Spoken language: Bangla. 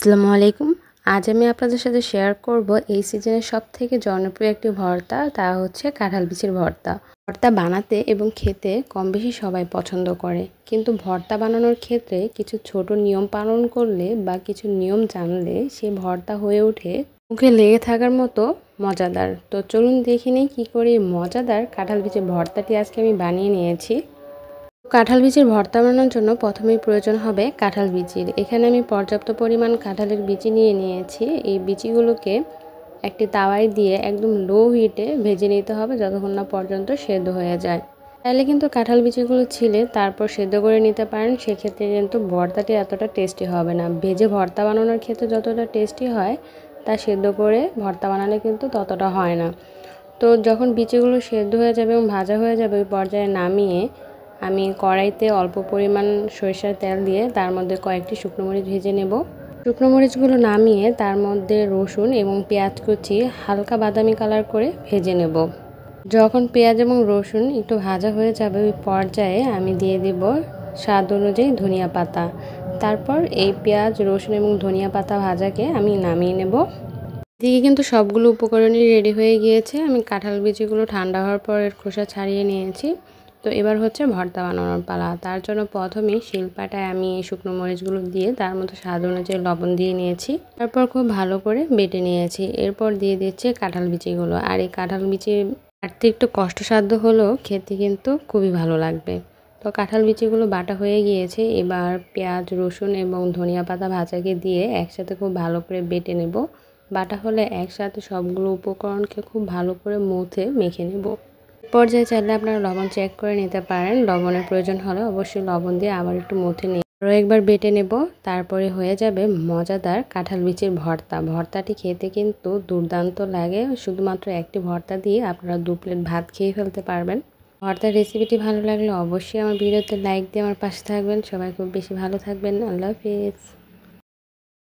আসসালামু আলাইকুম। আজ আমি আপনাদের সাথে শেয়ার করব এই সিজনের সবথেকে জনপ্রিয় একটি ভর্তা, তা হচ্ছে কাঁঠাল বিচির ভর্তা। ভর্তা বানাতে এবং খেতে কম বেশি সবাই পছন্দ করে, কিন্তু ভর্তা বানানোর ক্ষেত্রে কিছু ছোট নিয়ম পালন করলে বা কিছু নিয়ম জানলে সে ভর্তা হয়ে ওঠে মুখে লেগে থাকার মতো মজাদার। তো চলুন দেখে নিই কী করে এই মজাদার কাঁঠাল বিচির ভর্তাটি আজকে আমি বানিয়ে নিয়েছি। কাঁঠাল বিচির ভর্তা বানানোর জন্য প্রথমেই প্রয়োজন হবে কাঁঠাল বিচির। এখানে আমি পর্যাপ্ত পরিমাণ কাঁঠালের বিচি নিয়ে নিয়েছি। এই বিচিগুলোকে একটি তাওয়ায় দিয়ে একদম লো হিটে ভেজে নিতে হবে যতক্ষণ না পর্যন্ত সেদ্ধ হয়ে যায়। চাইলে কিন্তু কাঁঠাল বিচিগুলো ছিলে তারপর সেদ্ধ করে নিতে পারেন, সেক্ষেত্রে কিন্তু ভর্তাটি এতটা টেস্টি হবে না। ভেজে ভর্তা বানানোর ক্ষেত্রে যতটা টেস্টি হয় তা সেদ্ধ করে ভর্তা বানালে কিন্তু ততটা হয় না। তো যখন বিচিগুলো সেদ্ধ হয়ে যাবে এবং ভাজা হয়ে যাবে ওই পর্যায়ে নামিয়ে আমি কড়াইতে অল্প পরিমাণ সরিষার তেল দিয়ে তার মধ্যে কয়েকটি শুকনো মরিচ ভেজে নেব। শুকনো মরিচগুলো নামিয়ে তার মধ্যে রসুন এবং পেঁয়াজ কুচি হালকা বাদামি কালার করে ভেজে নেব। যখন পেঁয়াজ এবং রসুন একটু ভাজা হয়ে যাবে ওই পর্যায়ে আমি দিয়ে দেব স্বাদ অনুযায়ী ধনিয়া পাতা। তারপর এই পেঁয়াজ রসুন এবং ধনিয়া পাতা ভাজাকে আমি নামিয়ে নেব। এদিকে কিন্তু সবগুলো উপকরণই রেডি হয়ে গিয়েছে। আমি কাঁঠাল বিচিগুলো ঠান্ডা হওয়ার পর এর খোসা ছাড়িয়ে নিয়েছি। তো এবার হচ্ছে ভর্তা বানানোর পালা। তার জন্য প্রথমেই শিলপাটায় আমি এই শুকনো মরিচগুলো দিয়ে তার মধ্যে স্বাদ অনুযায়ী লবণ দিয়ে নিয়েছি। তারপর খুব ভালো করে বেটে নিয়েছি। এরপর দিয়ে দিচ্ছি কাঁঠাল বিচিগুলো। আর এই কাঁঠাল বিচি কাটতে একটু কষ্টসাধ্য হলেও খেতে কিন্তু খুবই ভালো লাগবে। তো কাঁঠাল বিচিগুলো বাটা হয়ে গিয়েছে। এবার পেঁয়াজ রসুন এবং ধনিয়া পাতা ভাজাকে দিয়ে একসাথে খুব ভালো করে বেটে নেব। বাটা হলে একসাথে সবগুলো উপকরণকে খুব ভালো করে মুথে মেখে নেব। পর্যায়ে চাইলে আপনারা লবণ চেক করে নিতে পারেন। লবণের প্রয়োজন হলে অবশ্যই লবণ দিয়ে আবার একটু মুথে নিয়ে আরও একবার বেটে নেব। তারপরে হয়ে যাবে মজাদার কাঁঠাল বিচির ভর্তা। ভর্তাটি খেতে কিন্তু দুর্দান্ত লাগে। শুধুমাত্র একটি ভর্তা দিয়ে আপনারা 2 প্লেট ভাত খেয়ে ফেলতে পারবেন। ভর্তার রেসিপিটি ভালো লাগলে অবশ্যই আমার ভিডিওতে লাইক দিয়ে আমার পাশে থাকবেন। সবাই খুব বেশি ভালো থাকবেন। আল্লাহ হাফেজ।